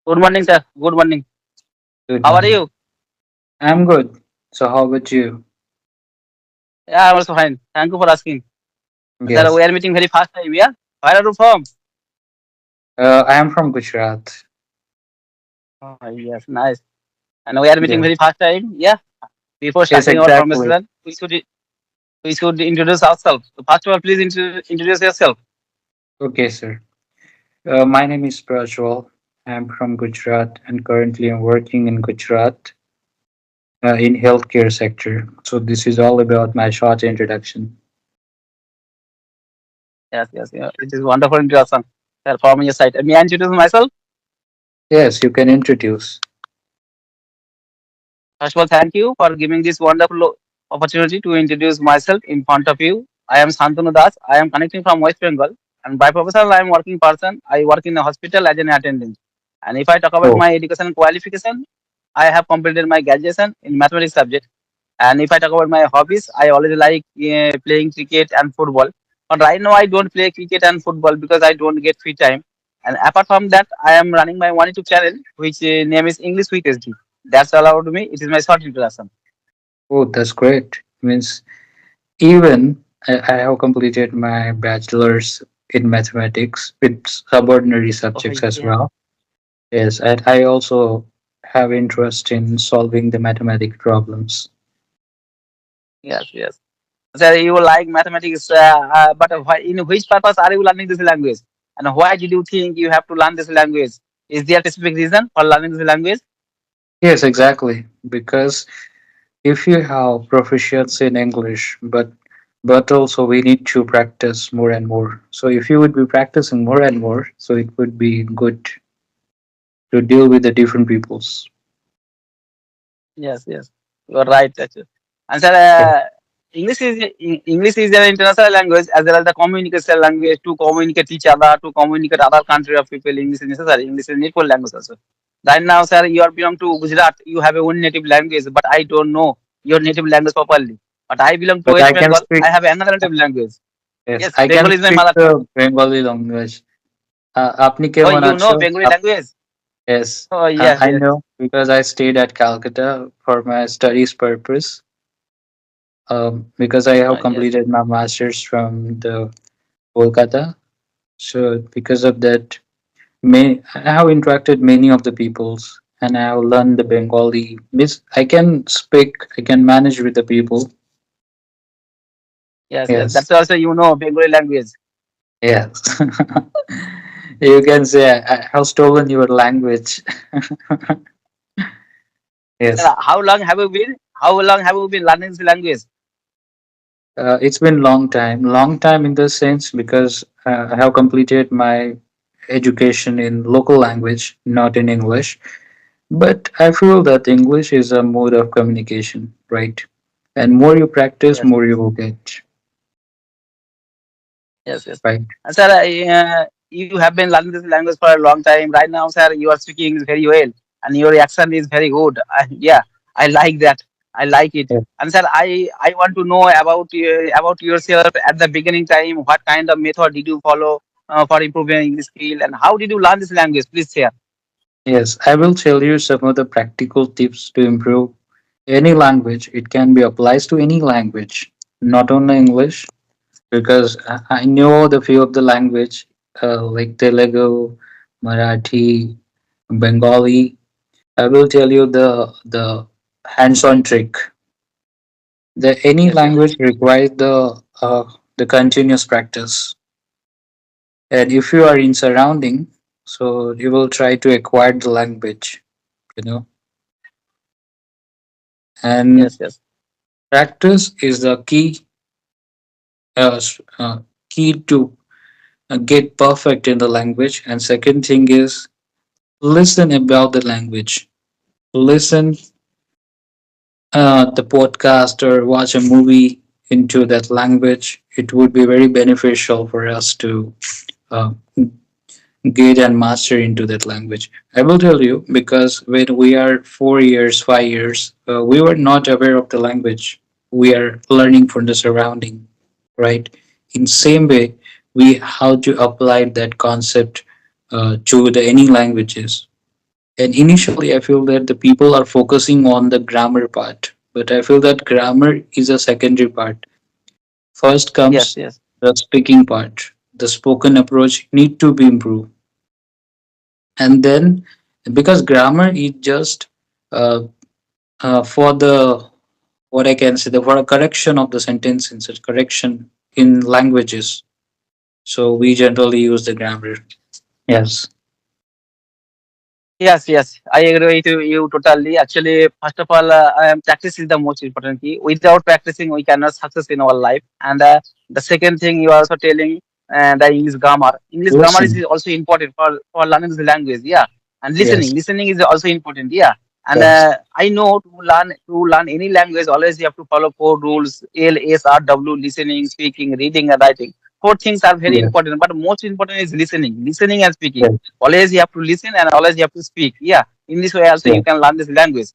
Good morning, sir. Good morning. Good How are morning. you? I'm good. So how about you? Yeah, I'm also fine. Thank you for asking. Sir, we Yes. are meeting very fast time. Yeah. Where are you from? I am from Gujarat. Oh, yes, nice. And we are meeting Yeah. very fast time. Yeah. Before Yes, starting our exactly. conversation, we should introduce ourselves. So first of all, please introduce yourself. Okay, sir. My name is Prajwal. I'm from Gujarat and currently I'm working in Gujarat in healthcare sector. So this is all about my short introduction. Yes, yes, yeah. It is wonderful introduction. Sir, from your side. May I introduce myself? Yes, you can introduce. First of all, thank you for giving this wonderful opportunity to introduce myself in front of you. I am Santanu Das. I am connecting from West Bengal. And by professional, I am working person. I work in a hospital as an attendant. And if I talk about Oh, my education qualification, I have completed my graduation in mathematics subject. And if I talk about my hobbies, I always like playing cricket and football. But right now, I don't play cricket and football because I don't get free time. And apart from that, I am running my one YouTube channel, which name is English with SD. That's all about me. It is my short introduction. oh, that's great. Means even I have completed my bachelor's in mathematics with subordinary Oh, subjects as yeah. well. Yes, and I also have interest in solving the mathematic problems. Yes, yes. So you like mathematics, but in which purpose are you learning this language? And why did you think you have to learn this language? Is there a specific reason for learning this language? Yes, exactly. Because if you have proficiency in English, but also we need to practice more and more. So if you would be practicing more and more, so it would be good to deal with the different peoples. Yes, yes. You are right, actually. And sir, Yeah. English is an international language as well as the communication language to communicate each other, to communicate other country of people. English is necessary. English is needful language also. Right now, sir, you are belong to Gujarat. You have a own native language, but I don't know your native language properly. But I belong to But West I can Bengal. speak. I have another native language. Yes, Yes, I can Bengali is my speak mother the tongue. Bengali language. আপনি Oh, কেমন you আছো? know Bengali language? Yes, Oh, yes, I yes. know because I stayed at Calcutta for my studies purpose. Because I have Yes, completed my masters from the Kolkata. So because of that, I have interacted many of the peoples and I have learned the Bengali. Means I can speak, I can manage with the people. yes, yes. Yes, That's also you know Bengali language. yes. You can say I have stolen your language. Sir, Yes, how long have you been? How long have you been learning this language? it's been long time in the sense because I have completed my education in local language, not in English. But I feel that English is a mode of communication, right? And more you practice, Yes, more you yes, will get, yes, yes. right? And sir, you have been learning this language for a long time. Right now, sir, you are speaking English very well, and your accent is very good. Yeah, I like that. I like it. Yeah. And sir, I want to know about yourself at the beginning time. What kind of method did you follow for improving English skill, and how did you learn this language? Please share. Yes, I will tell you some of the practical tips to improve any language. It can be applies to any language, not only English, because I know the few of the language like Telugu, Marathi, Bengali. I will tell you the hands-on trick. The any Yes, yes, language requires the continuous practice, and if you are in surrounding, so you will try to acquire the language. You know, and yes, yes, practice is the uh, s- uh, key to get perfect in the language. And second thing is listen about the language. Listen the podcast or watch a movie into that language. It would be very beneficial for us to uh, get and master into that language. I will tell you because when we are 4 years, 5 years, we were not aware of the language. We are learning from the surrounding, right? In same way, we how to apply that concept to the any languages. And initially, I feel that the people are focusing on the grammar part, but I feel that grammar is a secondary part. First Yes, comes yes. the speaking part. The spoken approach need to be improved, and then because grammar is just uh, for the what I can say, the for a correction of the sentences, correction in languages. So we generally use the grammar. Yes. Yes, yes, I agree with you totally. Actually, first of all, practice is the most important key. Without practicing, we cannot success in our life. And the second thing you are also telling, the English grammar. English grammar is Listen. also important for learning the language. Yeah, and Yes. listening. Listening is also important. Yeah, and Yes. I know to learn any language, always you have to follow four rules: L, S, R, W. Listening, speaking, reading, and writing. Four things are very Yes. important, but most important is listening and speaking. Yes. Always you have to listen and always you have to speak. Yeah, in this way also you Yes. can learn this language.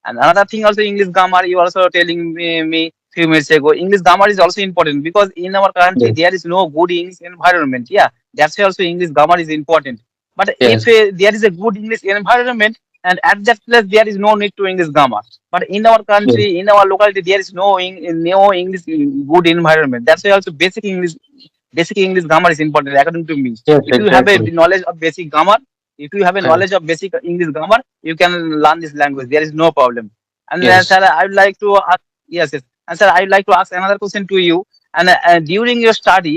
And another thing also, English grammar, you also telling me few minutes ago, English grammar is also important because in our country Yes. there is no good English environment. Yeah, that's why also English grammar is important. But if Yes. there is a good English environment, and at that place there is no need to English grammar. But in our Yes. country, in our locality, there is no English good environment. That's why also basic English grammar is important according to me. Yes. If you have a Exactly. knowledge of basic grammar, if you have a Yes. knowledge of basic English grammar, you can learn this language. There is no problem. And Yes. sir, I would like to ask, yes, yes. And sir, I would like to ask another question to you. And during your study,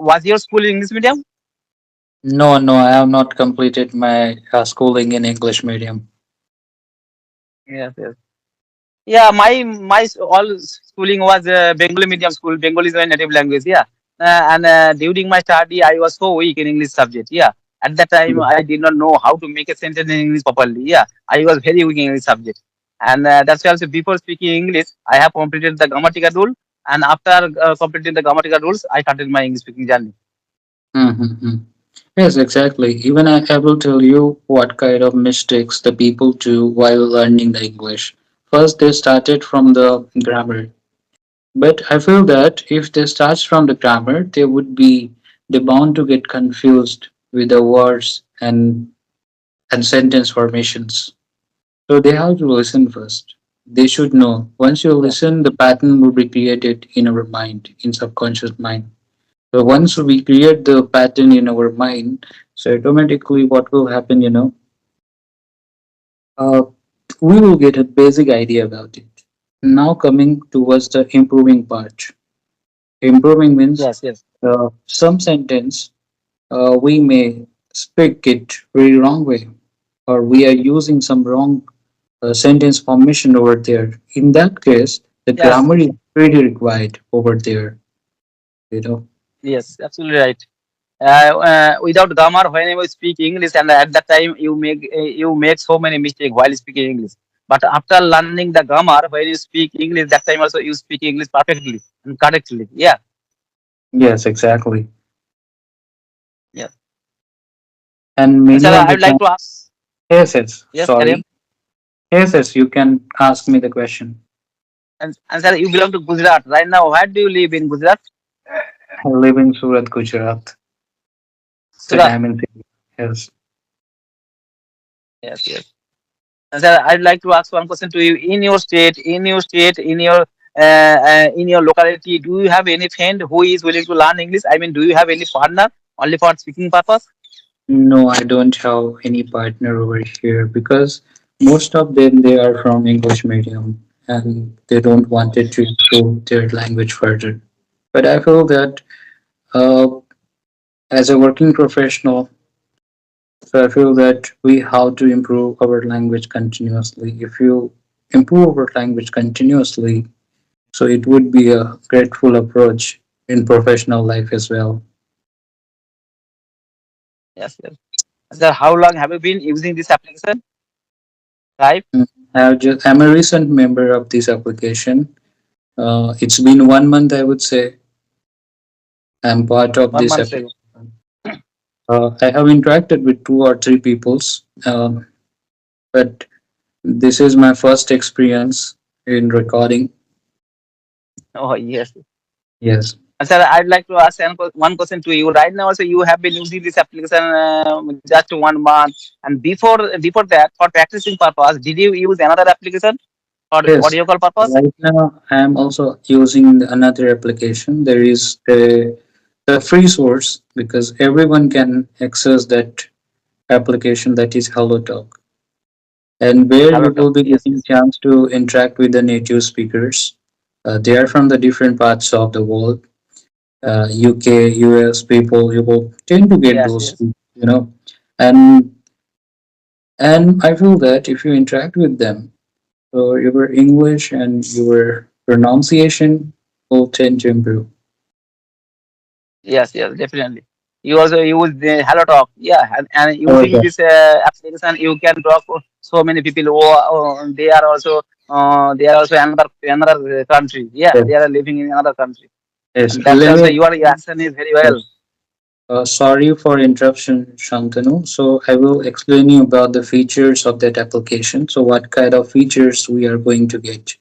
was your school English medium? No, no, I have not completed my schooling in English medium. Yes, yes. Yeah, all schooling was Bengali medium school. Bengali is my native language. Yeah, and during my study, I was so weak in English subject. Yeah, at that time Yes. I did not know how to make a sentence in English properly. Yeah, I was very weak in English subject, and that's why also before speaking English, I have completed the grammatical rule, and after completing the grammatical rules, I started my English speaking journey. Mm-hmm. Yes, exactly. Even I will tell you what kind of mistakes the people do while learning the English. First, they started from the grammar. But I feel that if they start from the grammar, they bound to get confused with the words and sentence formations. So they have to listen first. They should know. Once you Yeah. listen, the pattern will be created in our mind, in subconscious mind. So once we create the pattern in our mind, so automatically what will happen, uh, we will get a basic idea about it. Now coming towards the improving part. Improving means Yes, yes, some sentence we may speak it very wrong way, or we are using some wrong sentence formation over there. In that case, the yes, grammar is pretty required over there. You know. yes. Absolutely right. Without grammar, whenever you speak English, and at that time you make so many mistakes while speaking English. But after learning the grammar, when you speak English, that time also you speak English perfectly and correctly. Yeah. Yes, exactly. Yeah. And And sir, many of I the would like time, to ask. yes, yes. Yes, carry on. Sorry. Yes, yes. You can ask me the question. And sir, you belong to Gujarat right now. Where do you live in Gujarat? I live in Surat, Gujarat. The Surat. diamond city. Yes. Yes, yes. And sir, I'd like to ask one question to you. In your locality, do you have any friend who is willing to learn English? I mean, do you have any partner only for speaking purpose? No, I don't have any partner over here because most of them they are from English medium and they don't want it to improve their language further. But I feel that uh, as a working professional, so I feel that we have to improve our language continuously. If you improve our language continuously, so it would be a grateful approach in professional life as well. Yes, yes. Sir, how long have you been using this application? Right? Mm. I'm a recent member of this application. It's been 1 month, I would say. I'm part of One this month application. ago. I have interacted with two or three peoples, but this is my first experience in recording. Oh, yes. Yes. Sir, I'd like to ask one question to you. Right now, also you have been using this application just 1 month, and before that, for practicing purpose, did you use another application for Yes. audio call purpose? Right now, I am also using another application. There is the free source because everyone can access that application, that is HelloTalk, and where Hello, you talk. will be Yes, getting yes, chance to interact with the native speakers. They are from the different parts of the world, UK, US people. You will tend to get yes, those, yes, and I feel that if you interact with them, so your English and your pronunciation will tend to improve. yes, yes, definitely. You also use the Hello Talk, yeah, and Oh, using yeah. this application, you can talk to so many people who they are also another country. Yeah, they are Yes. living in another country, Yes. and that's Let also me. your accent is very well. Yes. Sorry for interruption, Shantanu. So I will explain you about the features of that application. So what kind of features we are going to get?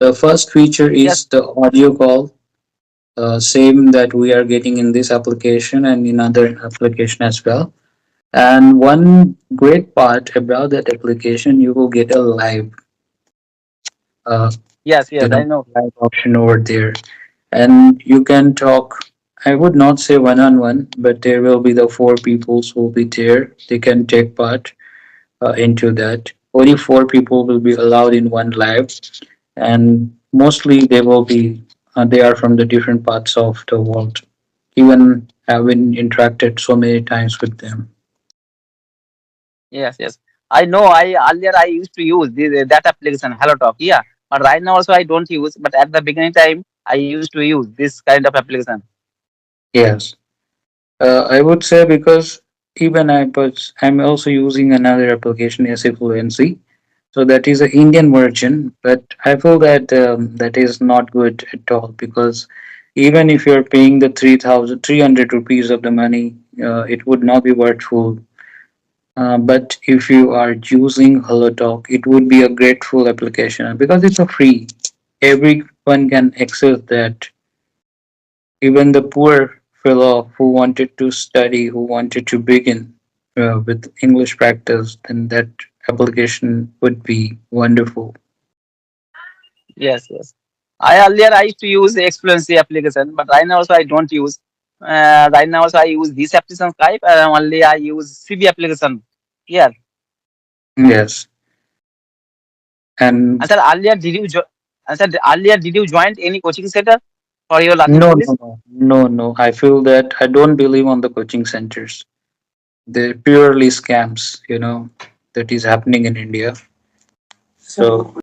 The first feature Yes, is the audio call, same that we are getting in this application and in other application as well. And one great part about that application, you will get a live, uh, yes, yes, I know. live option over there, and you can talk. I would not say one on one, but there will be the four people who will be there. They can take part into that. Only four people will be allowed in one live, and mostly they will be they are from the different parts of the world. Even having interacted so many times with them. Yes, yes. I know. I earlier I used to use that application Hello Talk. Yeah, but right now also I don't use. But at the beginning time, I used to use this kind of application. Yes, I would say because even I'm also using another application, SA Fluency. So that is an Indian version, but I feel that that is not good at all because even if you're paying the 3,300 rupees of the money, it would not be worthful. But if you are using HelloTalk, it would be a grateful application because it's a free. Everyone can access that. Even the poor fellow who wanted to study, who wanted to begin with English practice, then that application would be wonderful. Yes, yes. I used to use the Expluency application, but right now also I don't use. Right now also I use this application Skype, and only I use CB application. Yeah. Yes, And and sir, earlier did you join any coaching center for your learning no, English? no, no, no, no. I feel that I don't believe on the coaching centers. They're purely scams, that is happening in India. So